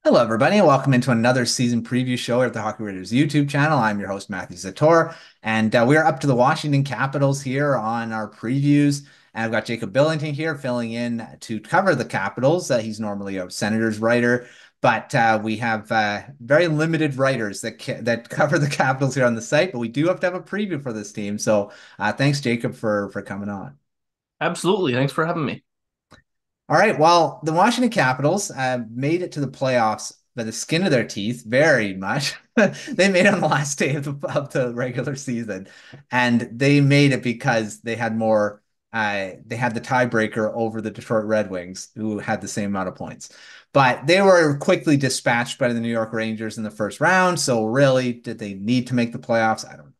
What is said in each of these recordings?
Hello, everybody, and welcome into another season preview show at the Hockey Writers YouTube channel. I'm your host, Matthew Zator, and we are up to the Washington Capitals here on our previews. And I've got Jacob Billington here filling in to cover the Capitals. He's normally a Senators writer, but we have very limited writers that cover the Capitals here on the site. But we do have to have a preview for this team. So thanks, Jacob, for coming on. Absolutely. Thanks for having me. All right. Well, the Washington Capitals made it to the playoffs by the skin of their teeth, very much. They made it on the last day of the regular season, and they made it because they had more. They had the tiebreaker over the Detroit Red Wings, who had the same amount of points. But they were quickly dispatched by the New York Rangers in the first round. So really, did they need to make the playoffs? I don't know.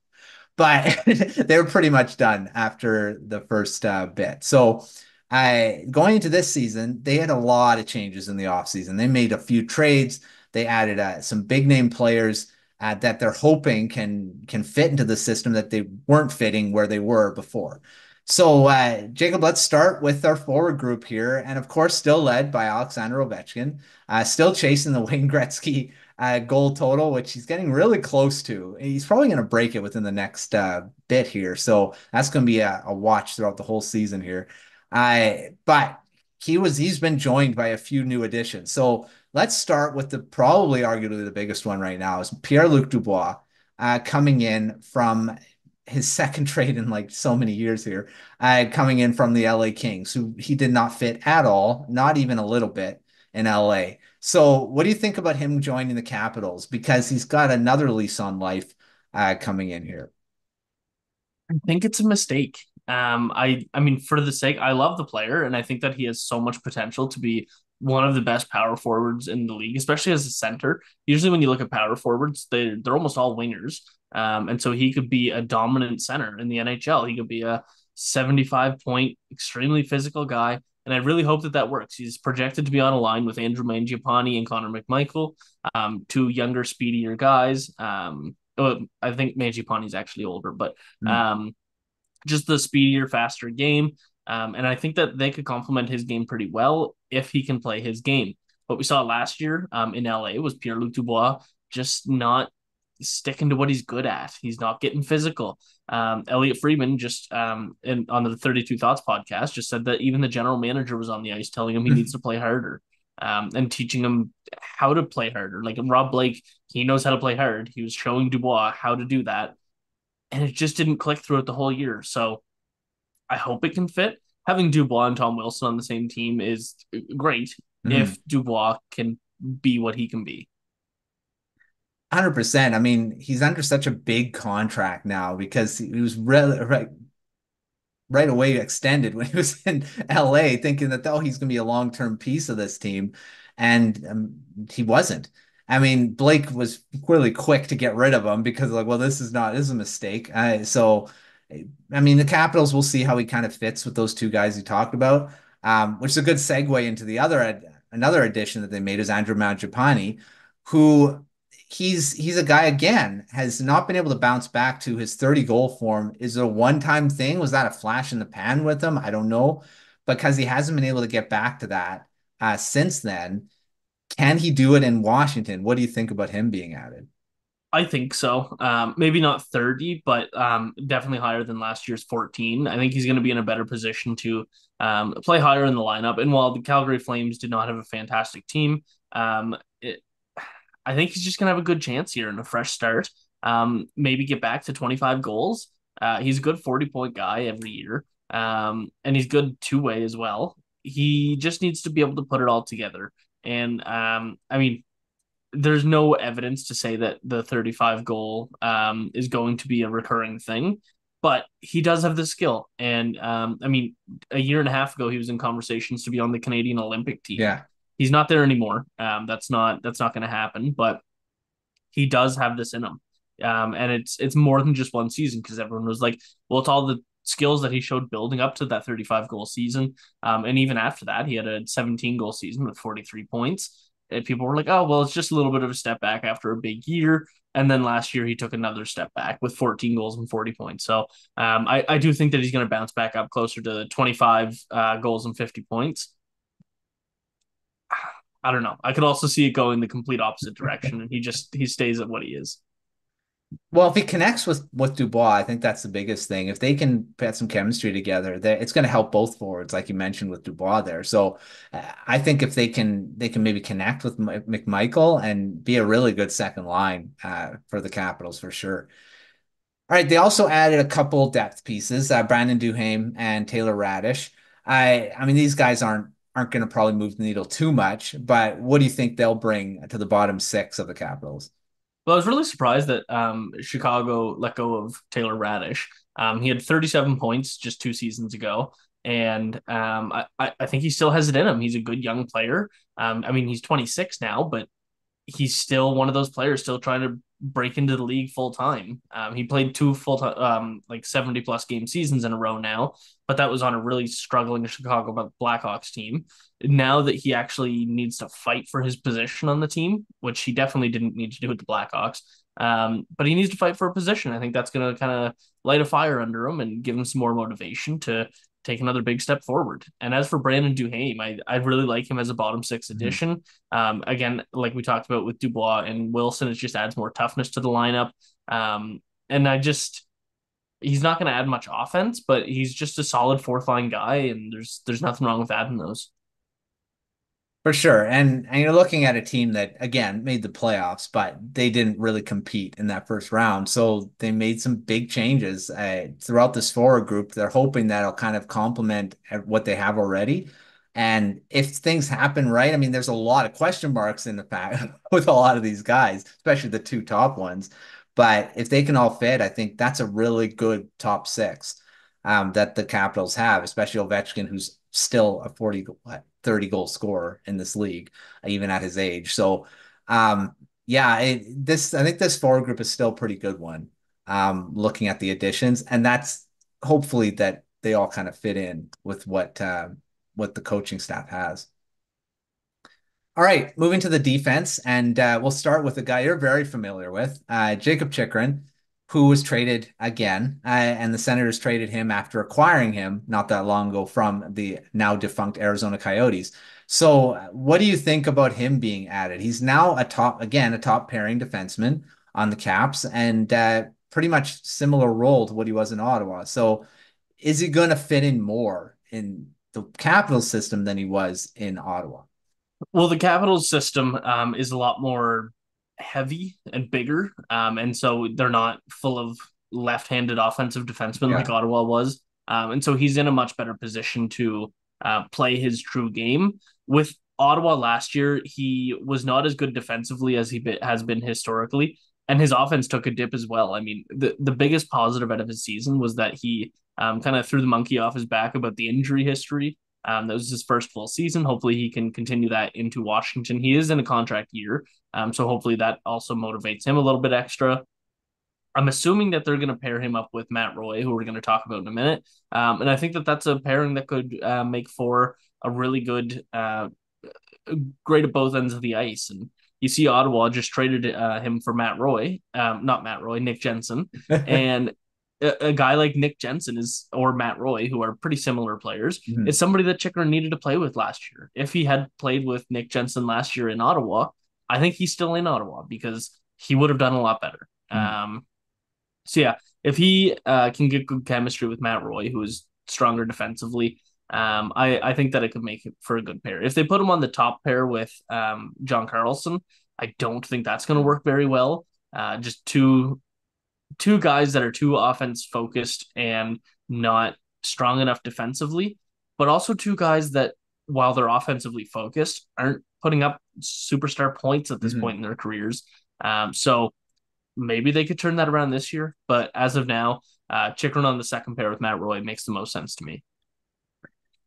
But they were pretty much done after the first bit. So going into this season, they had a lot of changes in the offseason. They made a few trades. They added some big name players that they're hoping can fit into the system that they weren't fitting where they were before. So, Jacob, let's start with our forward group here. And of course, still led by Alexander Ovechkin, still chasing the Wayne Gretzky goal total, which he's getting really close to. He's probably going to break it within the next bit here. So that's going to be a watch throughout the whole season here. But he's been joined by a few new additions. So let's start with the probably arguably the biggest one right now is Pierre-Luc Dubois coming in from his second trade in like so many years here, coming in from the LA Kings, who he did not fit at all, not even a little bit in LA. So what do you think about him joining the Capitals? Because he's got another lease on life coming in here. I think it's a mistake. I mean, for the sake, I love the player, and I think that he has so much potential to be one of the best power forwards in the league, especially as a center. Usually, when you look at power forwards, they're almost all wingers, and so he could be a dominant center in the NHL. He could be a 75 point, extremely physical guy. And I really hope that that works. He's projected to be on a line with Andrew Mangiapane and Connor McMichael, two younger, speedier guys. I think Mangiapane is actually older, but Mm. um, just the speedier, faster game. And I think that they could complement his game pretty well if he can play his game. What we saw last year in LA was Pierre-Luc Dubois just not sticking to what he's good at. He's not getting physical. Elliot Friedman on the 32 Thoughts podcast just said that even the general manager was on the ice telling him he needs to play harder, and teaching him how to play harder. Like Rob Blake, he knows how to play hard. He was showing Dubois how to do that, and it just didn't click throughout the whole year. So I hope it can fit. Having Dubois and Tom Wilson on the same team is great Mm. if Dubois can be what he can be. 100%. I mean, he's under such a big contract now because he was right away extended when he was in LA, thinking that, oh, he's going to be a long-term piece of this team. And he wasn't. I mean, Blake was really quick to get rid of him because, like, well, this is a mistake. I mean, the Capitals, we'll see how he kind of fits with those two guys you talked about, which is a good segue into another addition that they made is Andrew Mangiapane, who he's a guy again has not been able to bounce back to his 30 goal form. Is it a one-time thing? Was that a flash in the pan with him? I don't know, because he hasn't been able to get back to that since then. Can he do it in Washington? What do you think about him being added? I think so. Maybe not 30, but definitely higher than last year's 14. I think he's going to be in a better position to play higher in the lineup. And while the Calgary Flames did not have a fantastic team, um, it, I think he's just going to have a good chance here and a fresh start. Maybe get back to 25 goals. He's a good 40-point guy every year, and he's good two-way as well. He just needs to be able to put it all together. And I mean, there's no evidence to say that the 35 goal is going to be a recurring thing, but he does have the skill. And I mean, a year and a half ago, he was in conversations to be on the Canadian Olympic team. Yeah. He's not there anymore. That's not going to happen. But he does have this in him, and it's more than just one season because everyone was like, well, it's all the skills that he showed building up to that 35 goal season, and even after that, he had a 17 goal season with 43 points. And people were like, oh, well, it's just a little bit of a step back after a big year. And then last year, he took another step back with 14 goals and 40 points. So I do think that he's going to bounce back up closer to 25 goals and 50 points. I don't know. I could also see it going the complete opposite direction, and he stays at what he is. Well, if he connects with Dubois, I think that's the biggest thing. If they can put some chemistry together, it's going to help both forwards, like you mentioned with Dubois there. So I think if they can maybe connect with McMichael and be a really good second line for the Capitals for sure. All right, they also added a couple depth pieces, Brandon Duhaime and Taylor Raddysh. I mean, these guys aren't going to probably move the needle too much, but what do you think they'll bring to the bottom six of the Capitals? Well, I was really surprised that Chicago let go of Taylor Raddysh. He had 37 points just 2 seasons ago, and I think he still has it in him. He's a good young player. I mean, he's 26 now, but he's still one of those players still trying to break into the league full time. He played two full time, like 70 plus game seasons in a row now, but that was on a really struggling Chicago Blackhawks team. Now that he actually needs to fight for his position on the team, which he definitely didn't need to do with the Blackhawks, but he needs to fight for a position. I think that's going to kind of light a fire under him and give him some more motivation to take another big step forward. And as for Brandon Duhaime, I really like him as a bottom six Mhm. addition. Again, like we talked about with Dubois and Wilson, it just adds more toughness to the lineup. And he's not going to add much offense, but he's just a solid fourth line guy, and there's nothing wrong with adding those. For sure. And you're looking at a team that, again, made the playoffs, but they didn't really compete in that first round. So they made some big changes throughout this forward group. They're hoping that'll kind of complement what they have already. And if things happen right, I mean, there's a lot of question marks in the fact with a lot of these guys, especially the two top ones. But if they can all fit, I think that's a really good top six that the Capitals have, especially Ovechkin, who's still a 30 goal scorer in this league, even at his age. So, yeah, I think this forward group is still a pretty good one. Looking at the additions, and that's hopefully that they all kind of fit in with what the coaching staff has. All right, moving to the defense, and we'll start with a guy you're very familiar with, Jacob Chikrin, who was traded again, and the Senators traded him after acquiring him not that long ago from the now defunct Arizona Coyotes. So, what do you think about him being added? He's now a top pairing defenseman on the Caps, and pretty much similar role to what he was in Ottawa. So, is he going to fit in more in the Capital system than he was in Ottawa? Well, the Capitals system is a lot more heavy and bigger, and so they're not full of left-handed offensive defensemen like Yeah. Ottawa was, and so he's in a much better position to play his true game. With Ottawa last year, he was not as good defensively as has been historically, and his offense took a dip as well. I mean, the biggest positive out of his season was that he kind of threw the monkey off his back about the injury history. That was his first full season. Hopefully, he can continue that into Washington. He is in a contract year, so hopefully that also motivates him a little bit extra. I'm assuming that they're going to pair him up with Matt Roy, who we're going to talk about in a minute, and I think that that's a pairing that could make for a really good, great at both ends of the ice. And you see, Ottawa just traded him for Matt Roy, not Matt Roy, Nick Jensen, and a guy like Nick Jensen is or Matt Roy, who are pretty similar players, Mhm. is somebody that Chikrin needed to play with last year. If he had played with Nick Jensen last year in Ottawa, I think he's still in Ottawa because he would have done a lot better. Mhm. So yeah, if he can get good chemistry with Matt Roy, who is stronger defensively, I think that it could make it for a good pair. If they put him on the top pair with John Carlson, I don't think that's going to work very well. Just two guys that are too offense focused and not strong enough defensively, but also two guys that, while they're offensively focused, aren't putting up superstar points at this point Mhm. in their careers. So maybe they could turn that around this year, but as of now, Chikrin on the second pair with Matt Roy makes the most sense to me.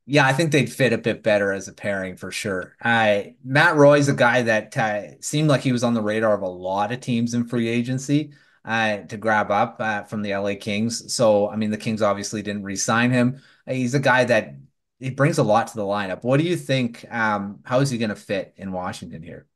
Yeah, I think they'd fit a bit better as a pairing for sure. Matt Roy's a guy that seemed like he was on the radar of a lot of teams in free agency to grab up from the LA Kings. So, I mean, the Kings obviously didn't re-sign him. He's a guy that he brings a lot to the lineup. What do you think? How is he going to fit in Washington here?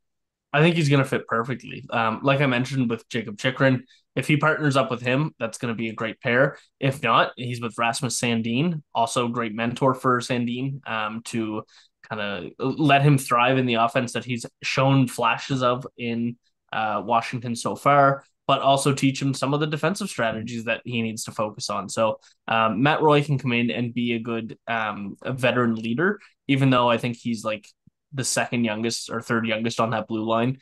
I think he's going to fit perfectly. Like I mentioned with Jacob Chikrin, if he partners up with him, that's going to be a great pair. If not, he's with Rasmus Sandin, also a great mentor for Sandin to kind of let him thrive in the offense that he's shown flashes of in Washington so far, but also teach him some of the defensive strategies that he needs to focus on. So Matt Roy can come in and be a good a veteran leader, even though I think he's like the second youngest or third youngest on that blue line.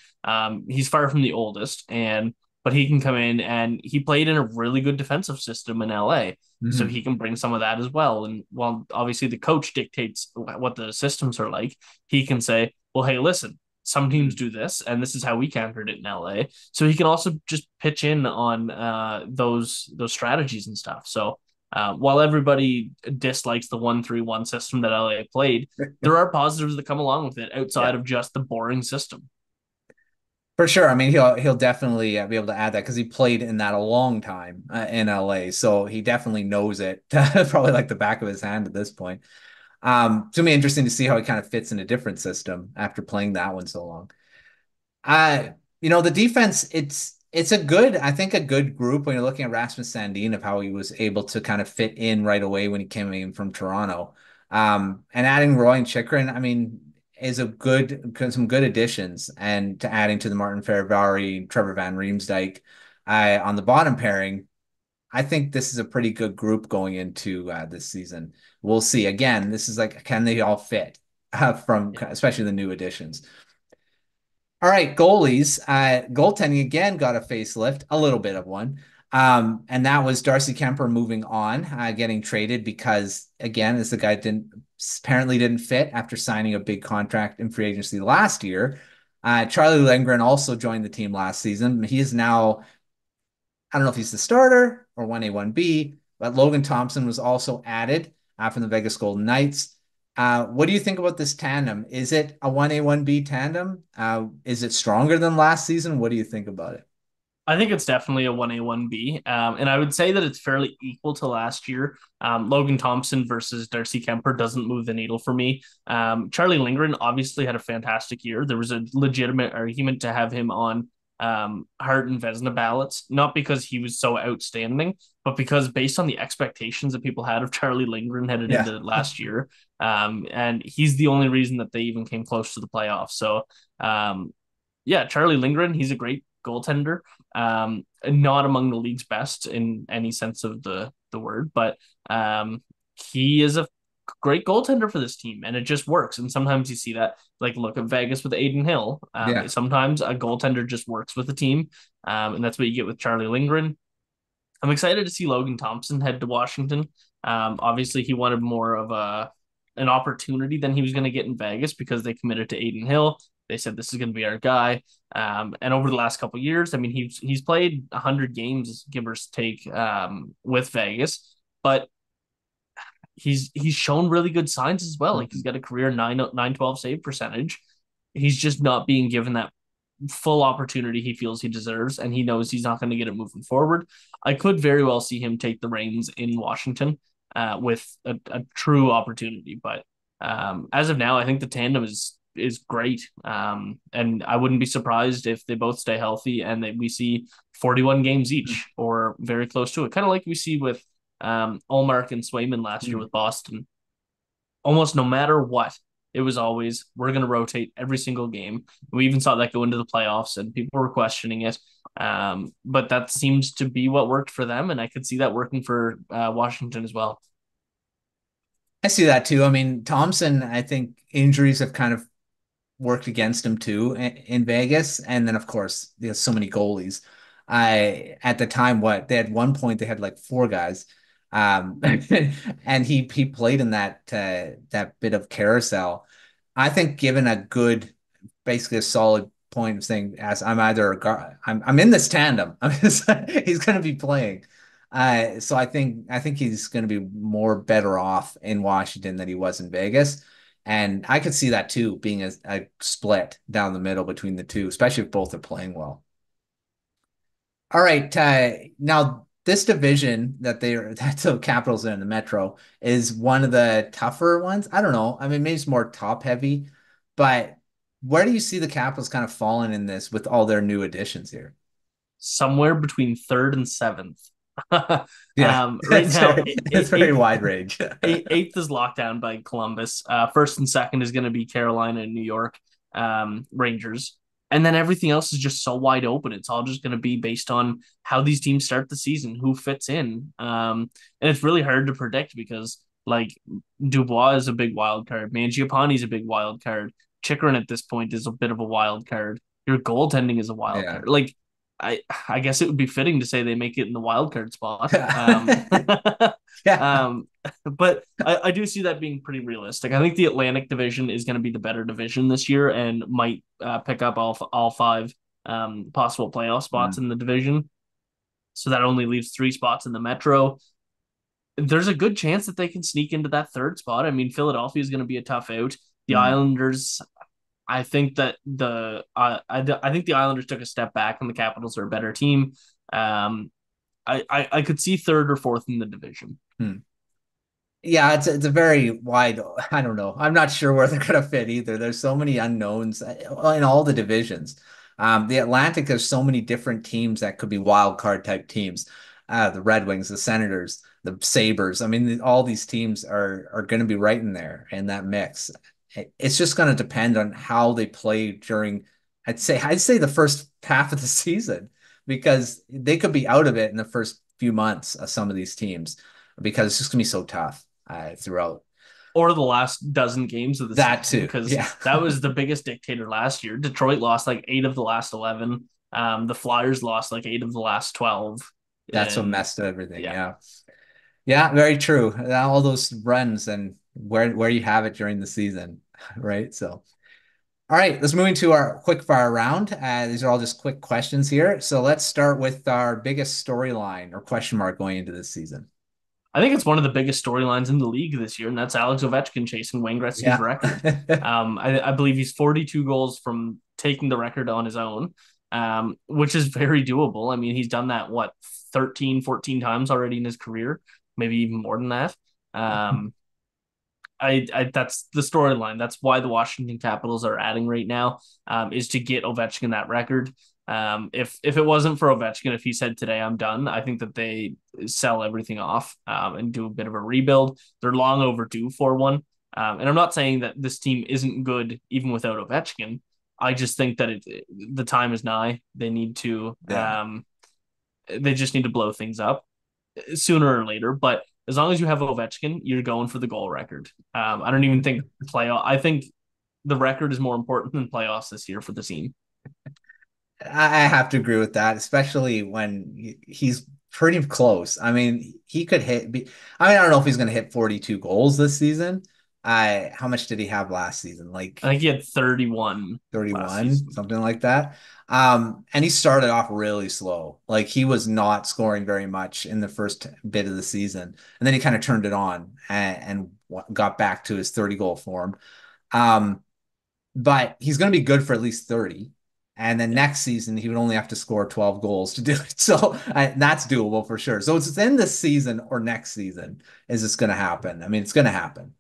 He's far from the oldest, and but he can come in and he played in a really good defensive system in LA. So Mhm. he can bring some of that as well. And while obviously the coach dictates what the systems are like, he can say, well, hey, listen, some teams do this, and this is how we countered it in LA. So he can also just pitch in on those strategies and stuff. So while everybody dislikes the 1-3-1 system that LA played, there are positives that come along with it outside Yeah. of just the boring system. For sure. I mean, he'll definitely be able to add that because he played in that a long time in LA, so he definitely knows it, probably like the back of his hand at this point. It's gonna be interesting to see how he kind of fits in a different system after playing that one so long. Uh, the defense, it's a good, I think a good group when you're looking at Rasmus Sandin of how he was able to kind of fit in right away when he came in from Toronto. And adding Roy and Chikrin, I mean, is some good additions and to adding to the Martin Fehervary, Trevor Van Riemsdyk, on the bottom pairing. I think this is a pretty good group going into this season. We'll see. Again, this is like, can they all fit from Yeah. especially the new additions? All right, goalies. Goaltending again got a facelift, a little bit of one. And that was Darcy Kemper moving on, getting traded because again, as the guy didn't fit after signing a big contract in free agency last year. Charlie Lindgren also joined the team last season. He is now, I don't know if he's the starter or 1A, 1B, but Logan Thompson was also added from the Vegas Golden Knights. What do you think about this tandem? Is it a 1A, 1B tandem? Is it stronger than last season? What do you think about it? I think it's definitely a 1A, 1B. And I would say that it's fairly equal to last year. Logan Thompson versus Darcy Kemper doesn't move the needle for me. Charlie Lindgren obviously had a fantastic year. There was a legitimate argument to have him on Hart and Vezina ballots, not because he was so outstanding, but because based on the expectations that people had of Charlie Lindgren headed Yeah. into last year. And he's the only reason that they even came close to the playoffs. So, yeah, Charlie Lindgren, he's a great goaltender. Not among the league's best in any sense of the word, but he is a great goaltender for this team, and it just works. And sometimes you see that, like look at Vegas with Aiden Hill. Yeah. Sometimes a goaltender just works with the team, and that's what you get with Charlie Lindgren. I'm excited to see Logan Thompson head to Washington. Obviously, he wanted more of an opportunity than he was going to get in Vegas because they committed to Aiden Hill. They said this is going to be our guy. And over the last couple of years, I mean, he's played 100 games, give or take, with Vegas, but he's shown really good signs as well. Like he's got a career 912 save percentage. He's just not being given that full opportunity he feels he deserves, and he knows he's not going to get it moving forward. I could very well see him take the reins in Washington with a true opportunity, but as of now, I think the tandem is great, and I wouldn't be surprised if they both stay healthy and that we see 41 games each or very close to it, kind of like we see with Allmark and Swayman last year with Boston. Almost no matter what, it was always we're going to rotate every single game. We even saw that go into the playoffs, and people were questioning it. But that seems to be what worked for them, and I could see that working for Washington as well. I see that too. I mean, Thompson, I think injuries have kind of worked against him too in Vegas. And then of course, there's so many goalies. I at the time, what they had one point they had like four guys. And he played in that bit of carousel. I think given a good, basically a solid point of saying as I'm either a guard, I'm in this tandem. He's going to be playing. So I think he's going to be more better off in Washington than he was in Vegas. And I could see that too, being a split down the middle between the two, especially if both are playing well. All right, now this division that that the Capitals are in the Metro is one of the tougher ones. I don't know. I mean, maybe it's more top heavy, but where do you see the Capitals kind of falling in this with all their new additions here? Somewhere between third and seventh. Yeah, Right now, it's very wide range. eighth is locked down by Columbus. First and second is going to be Carolina and New York Rangers. And then everything else is just so wide open. It's all just going to be based on how these teams start the season, who fits in. And it's really hard to predict because, like, Dubois is a big wild card. Mangiapane is a big wild card. Chikrin at this point is a bit of a wild card. Your goaltending is a wild Yeah. card. Like, I guess it would be fitting to say they make it in the wild card spot. Yeah. Um, but I do see that being pretty realistic. I think the Atlantic Division is going to be the better division this year and might pick up all five possible playoff spots Mm. in the division. So that only leaves three spots in the Metro. There's a good chance that they can sneak into that third spot. I mean, Philadelphia is going to be a tough out. The Mm. Islanders, I think that I think the Islanders took a step back, and the Capitals are a better team. Um, I could see third or fourth in the division. Mm. Yeah, it's a very wide. I don't know. I'm not sure where they're gonna fit either. There's so many unknowns in all the divisions. The Atlantic, there's so many different teams that could be wild card type teams. The Red Wings, the Senators, the Sabres. I mean, all these teams are going to be right in there in that mix. It's just going to depend on how they play during. I'd say the first half of the season because they could be out of it in the first few months of some of these teams because it's just gonna be so tough throughout. Or the last dozen games of the That season, too. because Yeah. that was the biggest dictator last year. Detroit lost like 8 of the last 11. The Flyers lost like 8 of the last 12. That's what And messed everything. yeah, Yeah. Yeah, very true. All those runs and where you have it during the season, right? So, all right, let's move into our quick fire round. These are all just quick questions here. So let's start with our biggest storyline or question mark going into this season. I think it's one of the biggest storylines in the league this year, and that's Alex Ovechkin chasing Wayne Gretzky's Yeah. record. I believe he's 42 goals from taking the record on his own, which is very doable. I mean, he's done that, what, 13, 14 times already in his career, maybe even more than that. Um, I that's the storyline. That's why the Washington Capitals are adding right now, is to get Ovechkin that record. If it wasn't for Ovechkin, if he said today I'm done, I think that they sell everything off and do a bit of a rebuild. They're long overdue for one. And I'm not saying that this team isn't good even without Ovechkin. I just think that the time is nigh. Yeah. They just need to blow things up sooner or later. But as long as you have Ovechkin, you're going for the goal record. I don't even think playoff. I think the record is more important than playoffs this year for the team. I have to agree with that, especially when he's pretty close. I mean, he could hit. I mean, I don't know if he's going to hit 42 goals this season. How much did he have last season? I Like think he had 31 last 31, season. something like that. And he started off really slow. Like he was not scoring very much in the first bit of the season, and then he kind of turned it on and got back to his 30 goal form. Um, but he's going to be good for at least 30. And then Yeah. next season, he would only have to score 12 goals to do it. So that's doable for sure. So it's in this season or next season is this going to happen? I mean, it's going to happen.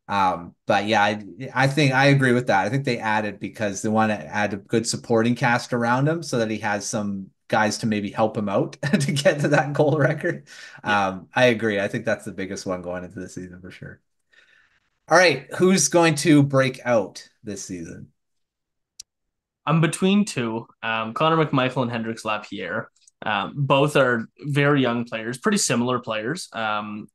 But yeah, I think I agree with that. I think they added because they want to add a good supporting cast around him so that he has some guys to maybe help him out to get to that goal record. Yeah. I agree. I think that's the biggest one going into the season for sure. All right, who's going to break out this season? I'm between two, Connor McMichael and Hendrix Lapierre. Both are very young players, pretty similar players. And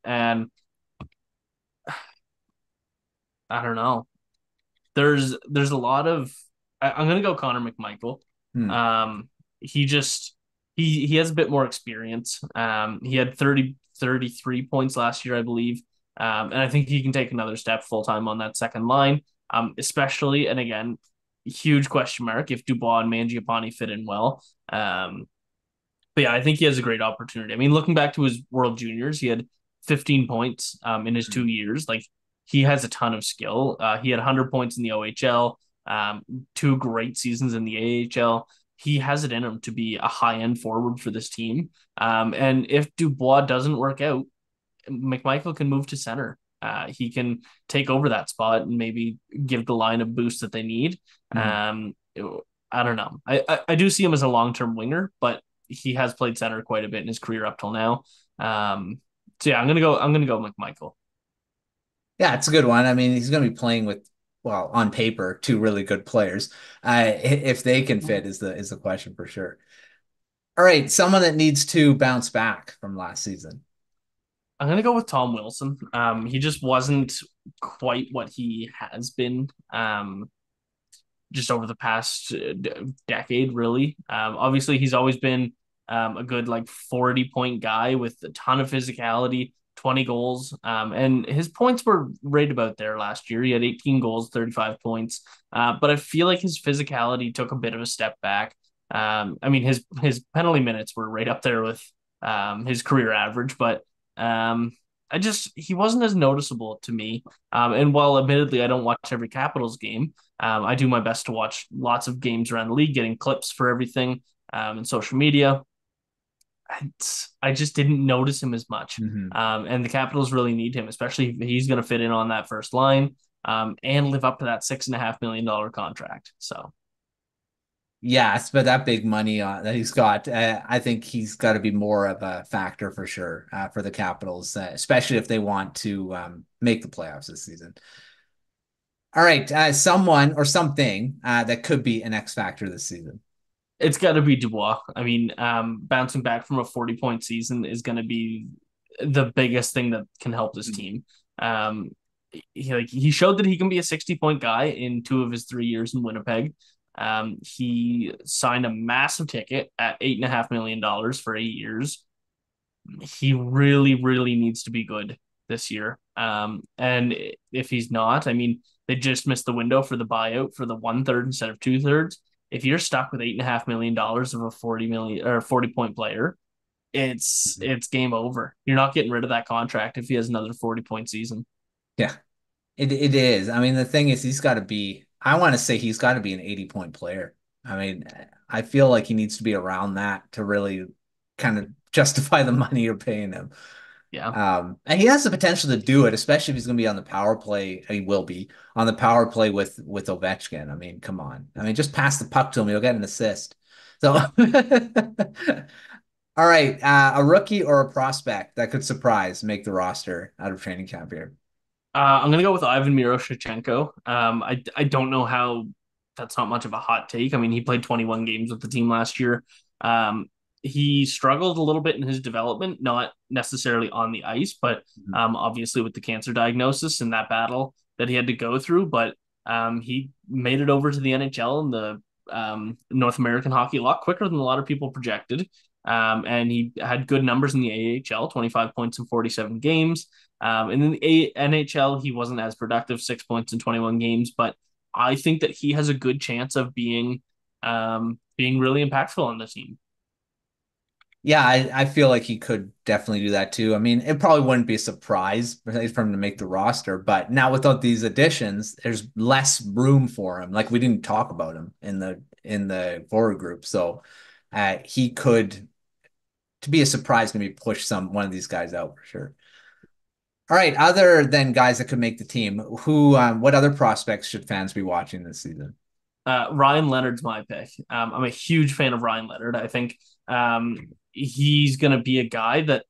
I don't know. There's a lot of I'm gonna go Connor McMichael. Hmm. Um, he just he has a bit more experience. He had 33 points last year, I believe. And I think he can take another step full time on that second line. Especially and again, huge question mark if Dubois and Mangiapane fit in well. But yeah, I think he has a great opportunity. I mean, looking back to his World Juniors, he had 15 points in his 2 years. Like he has a ton of skill. He had 100 points in the OHL, two great seasons in the AHL. He has it in him to be a high end forward for this team. And if Dubois doesn't work out, McMichael can move to center. He can take over that spot and maybe give the line a boost that they need. Mhm. I don't know. I do see him as a long term winger, but he has played center quite a bit in his career up till now. So yeah, I'm gonna go McMichael. Yeah, it's a good one. I mean, he's going to be playing with, well, on paper, two really good players. If they can fit is the question for sure. All right, someone that needs to bounce back from last season. I'm gonna go with Tom Wilson. He just wasn't quite what he has been. Just over the past decade, really. Obviously, he's always been a good like 40-point guy with a ton of physicality, 20 goals. And his points were right about there last year. He had 18 goals, 35 points. But I feel like his physicality took a bit of a step back. I mean, his penalty minutes were right up there with his career average, but he wasn't as noticeable to me. And while admittedly I don't watch every Capitals game, I do my best to watch lots of games around the league, getting clips for everything and social media. I just didn't notice him as much. Mhm. And the Capitals really need him, especially if he's going to fit in on that first line and live up to that $6.5 million contract. So Yes, but that big money that he's got, I think he's got to be more of a factor for sure for the Capitals, especially if they want to make the playoffs this season. All right, someone or something that could be an X factor this season. it's got to be Dubois. I mean, bouncing back from a 40-point season is going to be the biggest thing that can help this team. Um, he showed that he can be a 60-point guy in 2 of his 3 years in Winnipeg. He signed a massive ticket at $8.5 million for 8 years. He really, really needs to be good this year. And if he's not, I mean, they just missed the window for the buyout for the 1/3 instead of 2/3. If you're stuck with $8.5 million of a 40 million or 40-point player, Mhm. it's game over. You're not getting rid of that contract if he has another 40-point season. Yeah, it is. I mean, the thing is, he's got to be. I want to say he's got to be an 80-point player. I mean, I feel like he needs to be around that to really kind of justify the money you're paying him. Yeah. And he has the potential to do it, especially if he's going to be on the power play. He will be on the power play with Ovechkin. I mean, come on. I mean, just pass the puck to him. He'll get an assist. So, Yeah. all right, a rookie or a prospect that could surprise, make the roster out of training camp here. I'm gonna go with Ivan Miroshnichenko. I don't know how that's not much of a hot take. I mean, he played 21 games with the team last year. Um, he struggled a little bit in his development, not necessarily on the ice, but Mhm. obviously with the cancer diagnosis and that battle that he had to go through. But he made it over to the NHL and the North American hockey a lot quicker than a lot of people projected. And he had good numbers in the AHL, 25 points in 47 games. And in the NHL, he wasn't as productive, 6 points in 21 games, but I think that he has a good chance of being really impactful on the team. Yeah, I feel like he could definitely do that too. I mean, it probably wouldn't be a surprise for him to make the roster, but now without these additions, there's less room for him. Like we didn't talk about him in the forward group, so he could to be a surprise maybe push one of these guys out for sure. All right, other than guys that could make the team, what other prospects should fans be watching this season? Ryan Leonard's my pick. I'm a huge fan of Ryan Leonard. I think he's going to be a guy that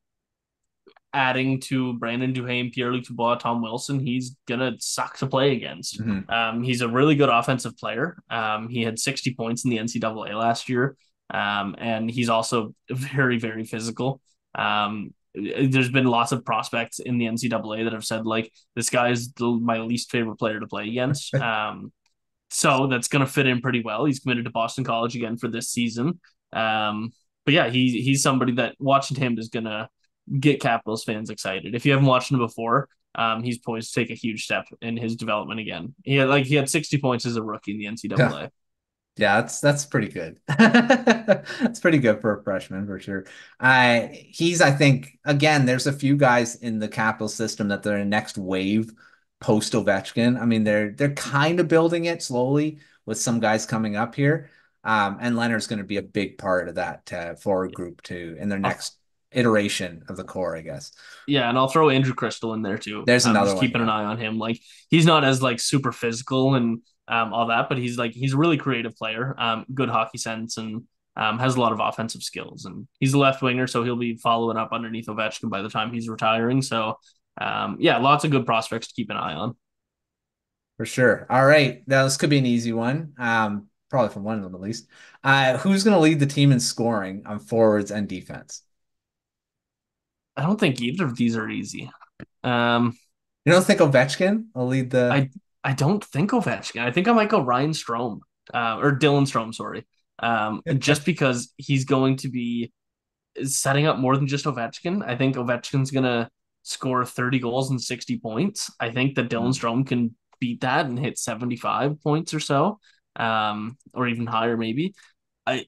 adding to Brandon Duhaime, Pierre-Luc Dubois, Tom Wilson, he's going to suck to play against. Mhm. He's a really good offensive player. He had 60 points in the NCAA last year. And he's also very, very physical. There's been lots of prospects in the NCAA that have said, like, this guy is my least favorite player to play against. So that's going to fit in pretty well. He's committed to Boston College again for this season. But yeah, he's somebody that watching him is going to get Capitals fans excited. If you haven't watched him before, he's poised to take a huge step in his development again. He had 60 points as a rookie in the Yeah. NCAA. Yeah, that's pretty good. That's pretty good for a freshman for sure. I think again, there's a few guys in the capital system that they're next wave post Ovechkin. I mean, they're kind of building it slowly with some guys coming up here. And Leonard's going to be a big part of that forward group too in their I'll, next iteration of the core, I guess. yeah, and I'll throw Andrew Crystal in there too. There's another Just one, keeping an yeah. eye on him. Like he's not as like super physical and all that, but he's a really creative player. Good hockey sense and has a lot of offensive skills, and he's a left winger, so he'll be following up underneath Ovechkin by the time he's retiring. So, yeah, lots of good prospects to keep an eye on. For sure. All right. Now this could be an easy one. Probably from one of them at least. Who's going to lead the team in scoring on forwards and defense? I don't think either of these are easy. Um, You don't think Ovechkin will lead the? I I don't think Ovechkin. I think I might go Ryan Strome, or Dylan Strome, sorry. Just because he's going to be setting up more than just Ovechkin. I think Ovechkin's gonna score 30 goals and 60 points. I think that Dylan Hmm. Strome can beat that and hit 75 points or so, or even higher maybe. I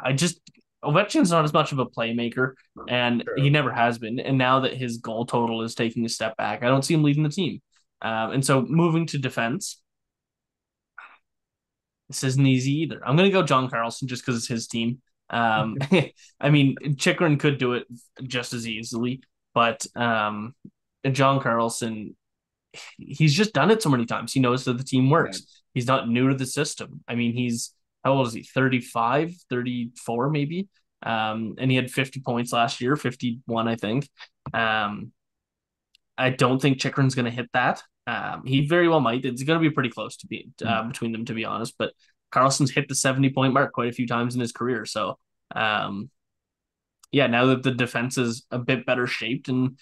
I just Ovechkin's not as much of a playmaker, and he True. never has been. And now that his goal total is taking a step back, I don't see him leading the team. And so moving to defense, this isn't easy either. I'm going to go John Carlson just because it's his team. I mean, Chikrin could do it just as easily, but John Carlson, he's just done it so many times. He knows that the team Yeah. works. He's not new to the system. I mean, he's how old is he? 35, 34 maybe. And he had 50 points last year, 51, I think. Um, I don't think Chikrin's going to hit that. He very well might. It's going to be pretty close to be between them, to be honest. But Carlson's hit the 70-point mark quite a few times in his career. So, um, yeah, now that the defense is a bit better shaped in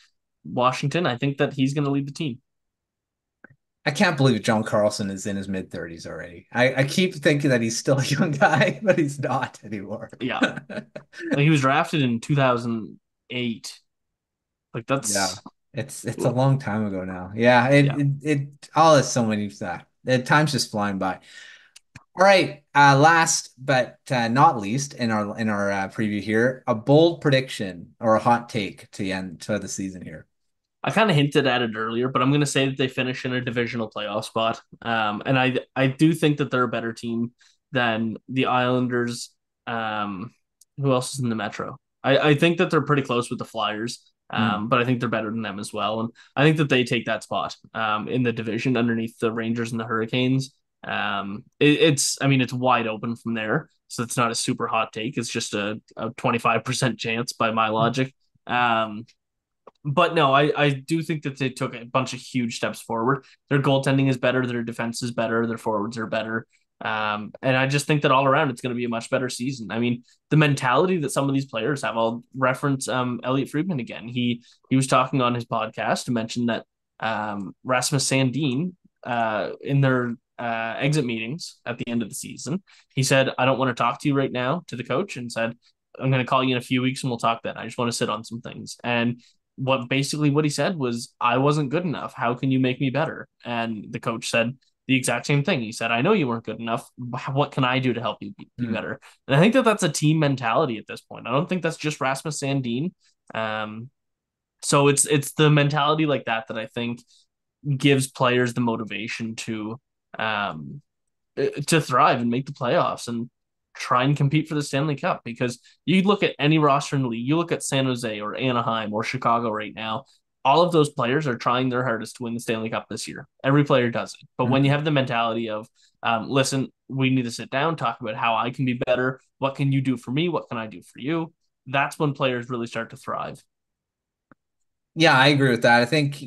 Washington, I think that he's going to lead the team. I can't believe John Carlson is in his mid 30s already. I keep thinking that he's still a young guy, but he's not anymore. Yeah, like he was drafted in 2008. Like Yeah. that's It's a long time ago now. Yeah, yeah. it all is so many time's just flying by. All right, last but not least in our preview here, a bold prediction or a hot take to end to the season here. I kind of hinted at it earlier, but I'm going to say that they finish in a divisional playoff spot. And I do think that they're a better team than the Islanders. Um, who else is in the Metro? I think that they're pretty close with the Flyers, Hmm. but I think they're better than them as well. And I think that they take that spot in the division underneath the Rangers and the Hurricanes. I mean, it's wide open from there. So it's not a super hot take. It's just a 25% chance by my logic. Um, but no, I do think that they took a bunch of huge steps forward. Their goaltending is better, their defense is better, their forwards are better. And I just think that all around it's going to be a much better season. I mean, the mentality that some of these players have. I'll reference Elliot Friedman again. He was talking on his podcast to mention that Rasmus Sandin in their exit meetings at the end of the season, he said, "I don't want to talk to you right now," to the coach, and said, "I'm going to call you in a few weeks and we'll talk then. I just want to sit on some things." And what he said was, "I wasn't good enough. How can you make me better?" And the coach said the exact same thing. He said, "I know you weren't good enough. What can I do to help you be Hmm. better?" And I think that that's a team mentality at this point. I don't think that's just Rasmus Sandin. Um, so it's the mentality like that that I think gives players the motivation um, to thrive and make the playoffs and try and compete for the Stanley Cup. Because you look at any roster in the league, you look at San Jose or Anaheim or Chicago right now, all of those players are trying their hardest to win the Stanley Cup this year. Every player does it. But when you Hmm. have the mentality of, listen, we need to sit down, talk about how I can be better. What can you do for me? What can I do for you? That's when players really start to thrive. Yeah, I agree with that. I think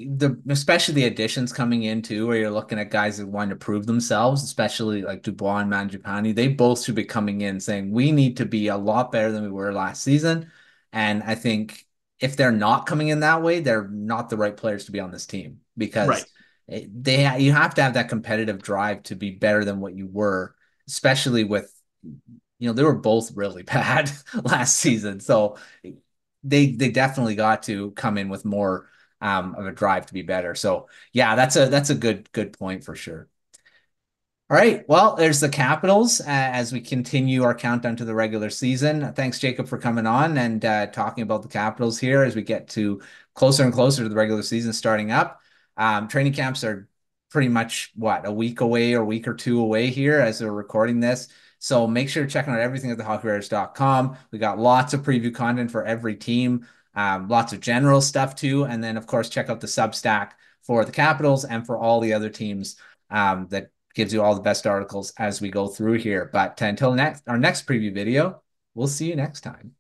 especially the additions coming in too, where you're looking at guys that want to prove themselves, especially like Dubois and Mangiapane, they both should be coming in saying we need to be a lot better than we were last season. And I think if they're not coming in that way, they're not the right players to be on this team because Right. you have to have that competitive drive to be better than what you were, especially with they were both really bad last season. So they definitely got to come in with more of a drive to be better. So yeah, that's a good point for sure. All right. Well, there's the Capitals as we continue our countdown to the regular season. Thanks, Jacob, for coming on and talking about the Capitals here as we get to closer and closer to the regular season starting up. Training camps are pretty much what a week away or a week or two away here as we're recording this. So make sure to check out everything at thehockeywriters.com. We got lots of preview content for every team, lots of general stuff too. And then, of course, check out the Substack for the Capitals and for all the other teams that gives you all the best articles as we go through here. But until next our next preview video, We'll see you next time.